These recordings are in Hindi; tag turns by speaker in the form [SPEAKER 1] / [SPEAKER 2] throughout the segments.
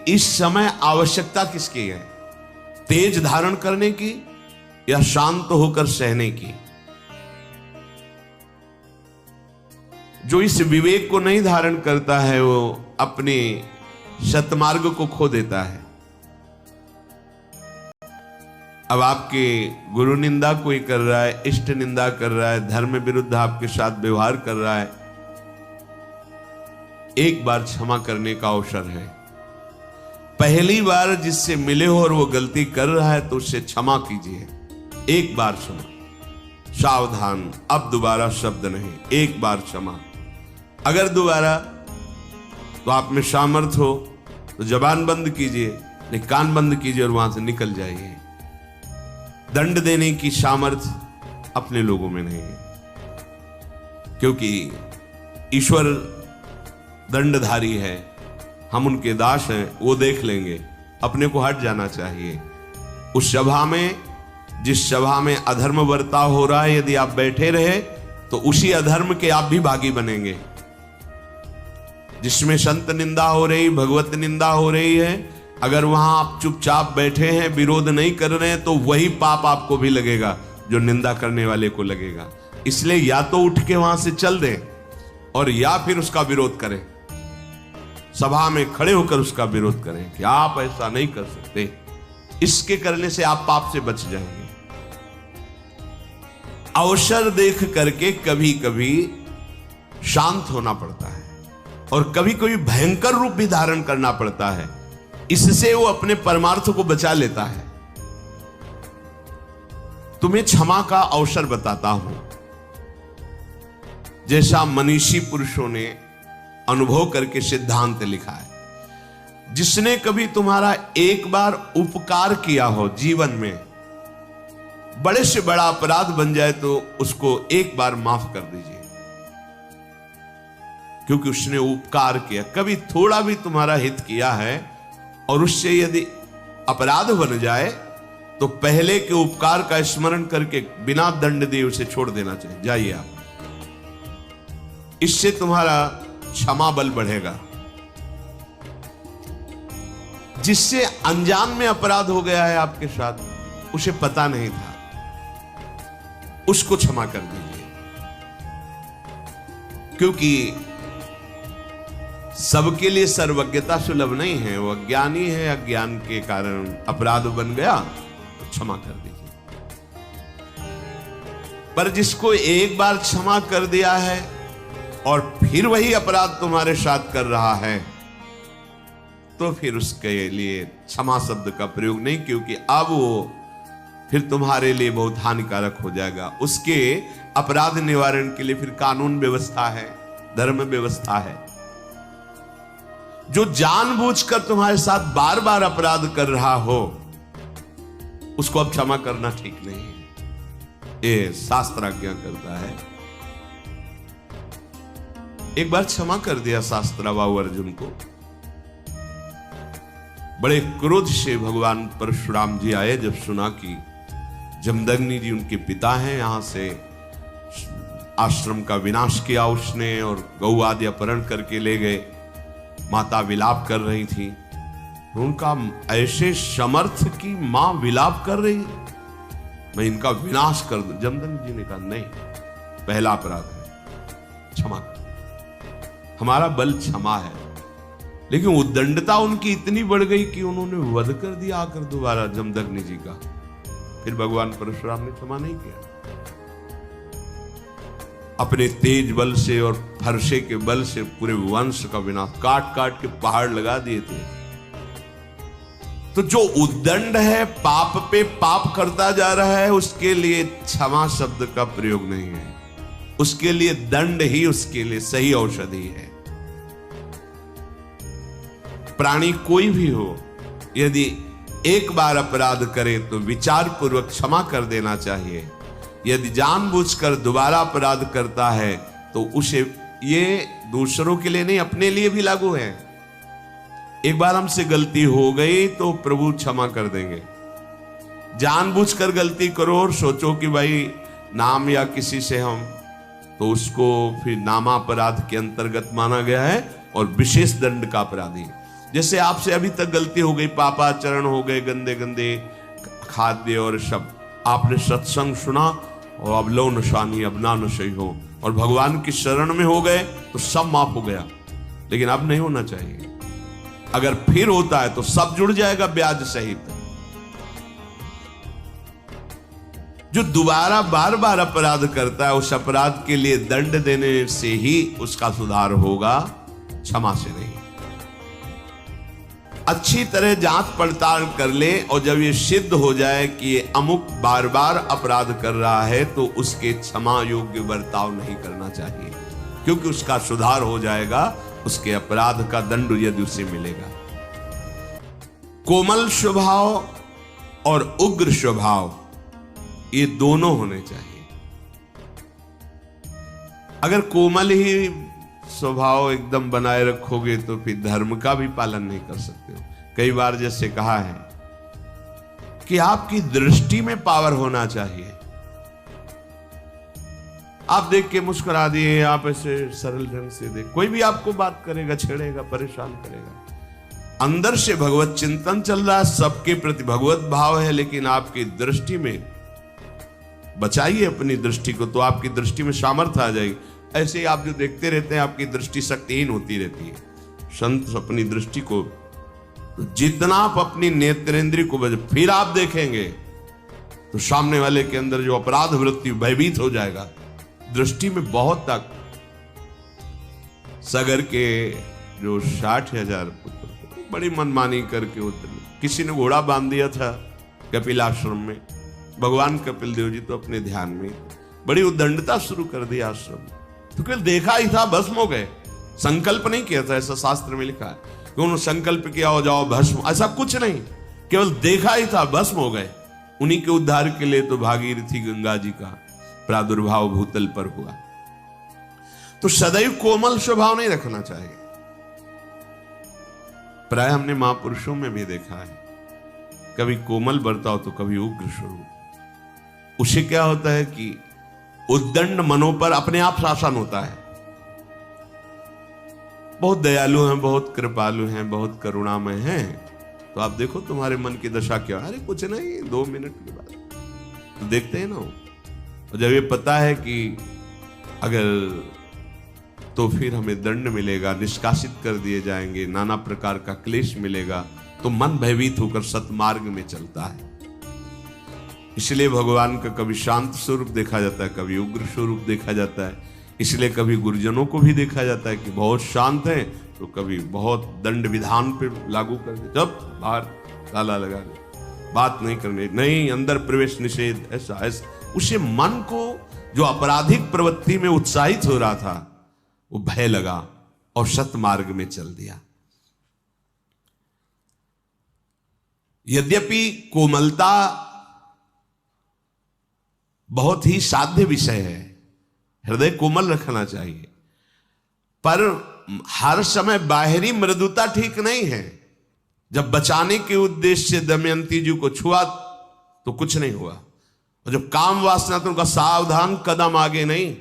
[SPEAKER 1] इस समय आवश्यकता किसकी है? तेज धारण करने की या शांत होकर सहने की? जो इस विवेक को नहीं धारण करता है वो अपने सतमार्ग को खो देता है। अब आपके गुरु निंदा कोई कर रहा है, इष्ट निंदा कर रहा है, धर्म विरुद्ध आपके साथ व्यवहार कर रहा है, एक बार क्षमा करने का अवसर है। पहली बार जिससे मिले हो और वो गलती कर रहा है तो उससे क्षमा कीजिए। एक बार क्षमा, सावधान, अब दोबारा शब्द नहीं, एक बार क्षमा। अगर दोबारा तो आप में सामर्थ हो तो जबान बंद कीजिए, नहीं कान बंद कीजिए और वहां से निकल जाइए। दंड देने की सामर्थ अपने लोगों में नहीं है, क्योंकि ईश्वर दंडधारी है, हम उनके दास हैं, वो देख लेंगे। अपने को हट जाना चाहिए। उस सभा में, जिस सभा में अधर्म बर्ताव हो रहा है, यदि आप बैठे रहे तो उसी अधर्म के आप भी भागी बनेंगे। जिसमें संत निंदा हो रही, भगवत निंदा हो रही है, अगर वहां आप चुपचाप बैठे हैं, विरोध नहीं कर रहे हैं, तो वही पाप आपको भी लगेगा जो निंदा करने वाले को लगेगा। इसलिए या तो उठ के वहां से चल दें और या फिर उसका विरोध करें। सभा में खड़े होकर उसका विरोध करें कि आप ऐसा नहीं कर सकते। इसके करने से आप पाप से बच जाएंगे। अवसर देख करके कभी कभी शांत होना पड़ता है और कभी कभी भयंकर रूप भी धारण करना पड़ता है। इससे वो अपने परमार्थ को बचा लेता है। तुम्हें क्षमा का अवसर बताता हूं, जैसा मनीषी पुरुषों ने अनुभव करके सिद्धांत लिखा है। जिसने कभी तुम्हारा एक बार उपकार किया हो जीवन में, बड़े से बड़ा अपराध बन जाए तो उसको एक बार माफ कर दीजिए, क्योंकि उसने उपकार किया। कभी थोड़ा भी तुम्हारा हित किया है और उससे यदि अपराध बन जाए तो पहले के उपकार का स्मरण करके बिना दंड दिए उसे छोड़ देना चाहिए। जाइए आप, इससे तुम्हारा क्षमा बल बढ़ेगा। जिससे अनजान में अपराध हो गया है आपके साथ, उसे पता नहीं था, उसको क्षमा कर दीजिए। क्योंकि सबके लिए सर्वज्ञता सुलभ नहीं है। वो अज्ञानी है, अज्ञान के कारण अपराध बन गया तो क्षमा कर दीजिए। पर जिसको एक बार क्षमा कर दिया है और फिर वही अपराध तुम्हारे साथ कर रहा है, तो फिर उसके लिए क्षमा शब्द का प्रयोग नहीं, क्योंकि अब वो फिर तुम्हारे लिए बहुत हानिकारक हो जाएगा। उसके अपराध निवारण के लिए फिर कानून व्यवस्था है, धर्म व्यवस्था है। जो जानबूझकर तुम्हारे साथ बार बार अपराध कर रहा हो, उसको अब क्षमा करना ठीक नहीं है। ये शास्त्र आज्ञा करता है। एक बार क्षमा कर दिया शास्त्राबाहु अर्जुन को। बड़े क्रोध से भगवान परशुराम जी आए जब सुना कि जमदग्नि जी उनके पिता हैं, यहां से आश्रम का विनाश किया उसने और गौ आदि अपहरण करके ले गए। माता विलाप कर रही थी, उनका ऐसे समर्थ की मां विलाप कर रही, मैं इनका विनाश कर दूं। जमदग्नि जी ने कहा नहीं, पहला अपराध है, क्षमा कर। हमारा बल क्षमा है। लेकिन उद्दंडता उनकी इतनी बढ़ गई कि उन्होंने वध कर दिया आकर दोबारा जमदग्नि जी का। फिर भगवान परशुराम ने क्षमा नहीं किया। अपने तेज बल से और फरसे के बल से पूरे वंश का विनाश, काट काट के पहाड़ लगा दिए थे। तो जो उद्दंड है, पाप पे पाप करता जा रहा है, उसके लिए क्षमा शब्द का प्रयोग नहीं है। उसके लिए दंड ही उसके लिए सही औषधि है। प्राणी कोई भी हो, यदि एक बार अपराध करे तो विचार पूर्वक क्षमा कर देना चाहिए। यदि जानबूझकर दोबारा अपराध करता है तो उसे, ये दूसरों के लिए नहीं, अपने लिए भी लागू है। एक बार हमसे गलती हो गई तो प्रभु क्षमा कर देंगे। जानबूझकर गलती करो और सोचो कि भाई नाम या किसी से हम, तो उसको फिर नामापराध के अंतर्गत माना गया है और विशेष दंड का अपराधी। जैसे आपसे अभी तक गलती हो गई, पापाचरण हो गए, गंदे गंदे खाद्य और शब्द, आपने सत्संग सुना और अब लो नशानी अब ना नशे हो और भगवान की शरण में हो गए तो सब माफ हो गया। लेकिन अब नहीं होना चाहिए। अगर फिर होता है तो सब जुड़ जाएगा ब्याज सहित। जो दोबारा बार बार अपराध करता है, उस अपराध के लिए दंड देने से ही उसका सुधार होगा, क्षमा से नहीं। अच्छी तरह जांच पड़ताल कर ले और जब ये सिद्ध हो जाए कि ये अमुक बार बार अपराध कर रहा है तो उसके क्षमा योग्य बर्ताव नहीं करना चाहिए, क्योंकि उसका सुधार हो जाएगा, उसके अपराध का दंड यदि उसे मिलेगा। कोमल स्वभाव और उग्र स्वभाव ये दोनों होने चाहिए। अगर कोमल ही स्वभाव एकदम बनाए रखोगे तो फिर धर्म का भी पालन नहीं कर सकते हो। कई बार जैसे कहा है कि आपकी दृष्टि में पावर होना चाहिए। आप देख के मुस्कुरा दिए, आप ऐसे सरल ढंग से देख, कोई भी आपको बात करेगा, छेड़ेगा, परेशान करेगा। अंदर से भगवत चिंतन चल रहा है, सबके प्रति भगवत भाव है, लेकिन आपकी दृष्टि में बचाइए अपनी दृष्टि को, तो आपकी दृष्टि में सामर्थ्य आ जाएगी। ऐसे ही आप जो देखते रहते हैं आपकी दृष्टि शक्तिहीन होती रहती है। संत अपनी दृष्टि को, तो जितना आप अपनी नेत्रेंद्रिय को फिर आप देखेंगे तो सामने वाले के अंदर जो अपराध वृत्ति भयभीत हो जाएगा। दृष्टि में बहुत तक सगर के जो 60,000 पुत्र बड़ी मनमानी करके उतरे। किसी ने घोड़ा बांध दिया था कपिल आश्रम में, भगवान कपिल देव जी तो अपने ध्यान में बड़ी उद्दंडता शुरू कर दी आश्रम। तो केवल देखा ही था, भस्म हो गए। संकल्प नहीं किया था, ऐसा शास्त्र में लिखा है कि उन्होंने संकल्प किया हो जाओ भस्म, ऐसा कुछ नहीं, केवल देखा ही था, भस्म हो गए। उन्हीं के उद्धार के लिए तो भागीरथी गंगा जी का प्रादुर्भाव भूतल पर हुआ। तो सदैव कोमल स्वभाव नहीं रखना चाहिए। प्राय हमने महापुरुषों में भी देखा है, कभी कोमल बर्ताव तो कभी उग्र स्वरूप। उसे क्या होता है कि उद्दंड मनों पर अपने आप शासन होता है। बहुत दयालु हैं, बहुत कृपालु हैं, बहुत करुणामय हैं, तो आप देखो तुम्हारे मन की दशा क्या। अरे कुछ नहीं, 2 मिनट के बाद तो देखते हैं ना। और जब ये पता है कि अगर तो फिर हमें दंड मिलेगा, निष्कासित कर दिए जाएंगे, नाना प्रकार का क्लेश मिलेगा, तो मन भयभीत होकर सतमार्ग में चलता है। इसलिए भगवान का कभी शांत स्वरूप देखा जाता है, कभी उग्र स्वरूप देखा जाता है। इसलिए कभी गुरुजनों को भी देखा जाता है कि बहुत शांत हैं, तो कभी बहुत दंड विधान पे लागू कर दे, जब बाहर ताला लगा दे, बात नहीं करने, नहीं अंदर प्रवेश निषेध, ऐसा ऐसा। उसे मन को जो आपराधिक प्रवृत्ति में उत्साहित हो रहा था वो भय लगा और सतमार्ग में चल दिया। यद्यपि कोमलता बहुत ही साध्य विषय है, हृदय कोमल रखना चाहिए, पर हर समय बाहरी मृदुता ठीक नहीं है। जब बचाने के उद्देश्य से दमयंती जी को छुआ तो कुछ नहीं हुआ, और जब काम वासना तो उनका सावधान कदम आगे नहीं।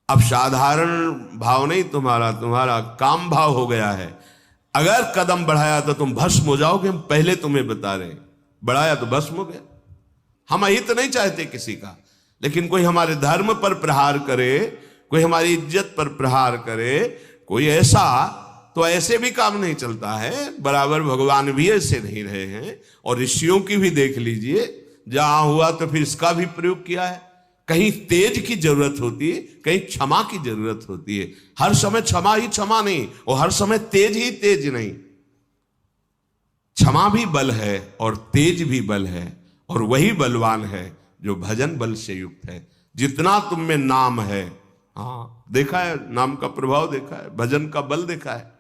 [SPEAKER 1] अब साधारण भाव नहीं तुम्हारा काम भाव हो गया है। अगर कदम बढ़ाया तो तुम भस्म हो जाओगे, हम पहले तुम्हें बता रहे हैं। बढ़ाया तो भस्म हो गया। हम अहित नहीं चाहते किसी का, लेकिन कोई हमारे धर्म पर प्रहार करे, कोई हमारी इज्जत पर प्रहार करे, कोई ऐसा, तो ऐसे भी काम नहीं चलता है। बराबर भगवान भी ऐसे नहीं रहे हैं, और ऋषियों की भी देख लीजिए, जहां हुआ तो फिर इसका भी प्रयोग किया है। कहीं तेज की जरूरत होती है, कहीं क्षमा की जरूरत होती है। हर समय क्षमा ही क्षमा नहीं, और हर समय तेज ही तेज नहीं। क्षमा भी बल है और तेज भी बल है, और वही बलवान है जो भजन बल से युक्त है। जितना तुम में नाम है, हाँ देखा है, नाम का प्रभाव देखा है, भजन का बल देखा है।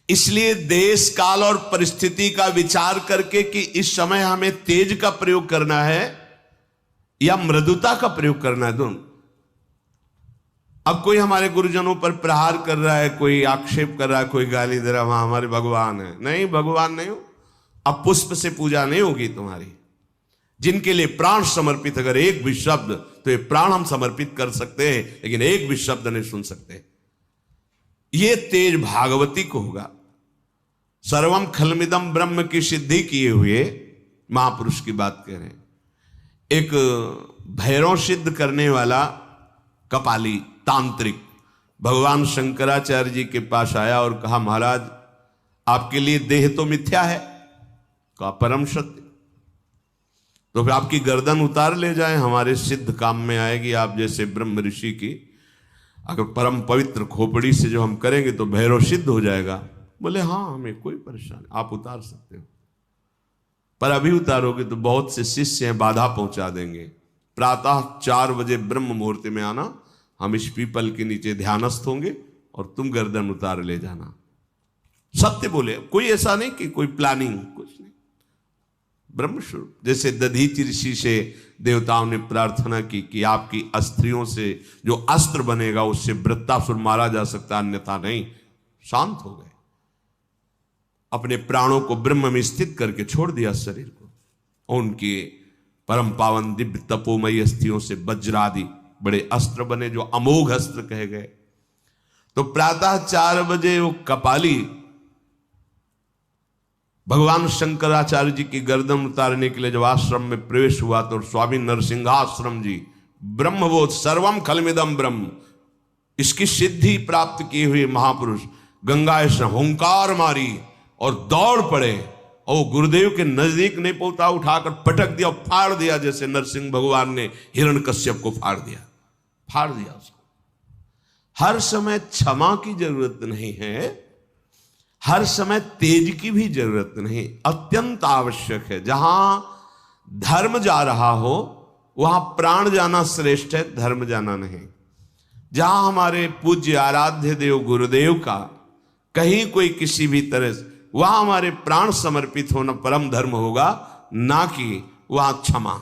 [SPEAKER 1] इसलिए देश काल और परिस्थिति का विचार करके कि इस समय हमें तेज का प्रयोग करना है या मृदुता का प्रयोग करना है, दोनों। अब कोई हमारे गुरुजनों पर प्रहार कर रहा है, कोई आक्षेप कर रहा है, कोई गाली दे रहा है, वहां हमारे भगवान है। नहीं, भगवान नहीं हो। अब पुष्प से पूजा नहीं होगी तुम्हारी। जिनके लिए प्राण समर्पित, अगर एक भी शब्द, तो ये प्राण हम समर्पित कर सकते हैं, लेकिन एक भी शब्द नहीं सुन सकते। ये तेज भागवती को होगा। सर्वम खलमिदम ब्रह्म की सिद्धि किए हुए महापुरुष की बात कह रहे हैं। एक भैरव सिद्ध करने वाला कपाली तांत्रिक भगवान शंकराचार्य जी के पास आया और कहा, महाराज आपके लिए देह तो मिथ्या है। कहा, परम सत्य। तो फिर आपकी गर्दन उतार ले जाए, हमारे सिद्ध काम में आएगी। आप जैसे ब्रह्म ऋषि की अगर परम पवित्र खोपड़ी से जो हम करेंगे तो भैरव सिद्ध हो जाएगा। बोले, हाँ हमें कोई परेशानी, आप उतार सकते हो, पर अभी उतारोगे तो बहुत से शिष्य हैं, बाधा पहुंचा देंगे। प्रातः 4 बजे ब्रह्म मुहूर्त में आना, हम इस पीपल के नीचे ध्यानस्थ होंगे और तुम गर्दन उतार ले जाना। सत्य बोले, कोई ऐसा नहीं कि कोई प्लानिंग, कुछ नहीं, ब्रह्मस्वरूप। जैसे दधीचि ऋषि से देवताओं ने प्रार्थना की कि आपकी अस्त्रियों से जो अस्त्र बनेगा उससे वृत्तासुर मारा जा सकता, अन्यथा नहीं। शांत हो गए, अपने प्राणों को ब्रह्म में स्थित करके छोड़ दिया शरीर को। और उनके परम पावन दिव्य तपोमयी अस्थियों से वज्रादि बड़े अस्त्र बने जो अमोघ अस्त्र कहे गए। तो प्रातः 4 बजे वो कपाली भगवान शंकराचार्य जी की गर्दन उतारने के लिए जब आश्रम में प्रवेश हुआ तो स्वामी नरसिंहाश्रम जी ब्रह्मबोध सर्वम खलमिदम ब्रह्म, इसकी सिद्धि प्राप्त किए हुए महापुरुष गंगा से हुंकार मारी और दौड़ पड़े और गुरुदेव के नजदीक नहीं पहुंचा, उठाकर पटक दिया, फाड़ दिया, जैसे नरसिंह भगवान ने हिरण्यकश्यप को फाड़ दिया उसको। हर समय क्षमा की जरूरत नहीं है, हर समय तेज की भी जरूरत नहीं, अत्यंत आवश्यक है। जहां धर्म जा रहा हो वहां प्राण जाना श्रेष्ठ है, धर्म जाना नहीं। जहां हमारे पूज्य आराध्य देव गुरुदेव का कहीं कोई किसी भी तरह से, वहां हमारे प्राण समर्पित होना परम धर्म होगा, ना कि वहां क्षमा।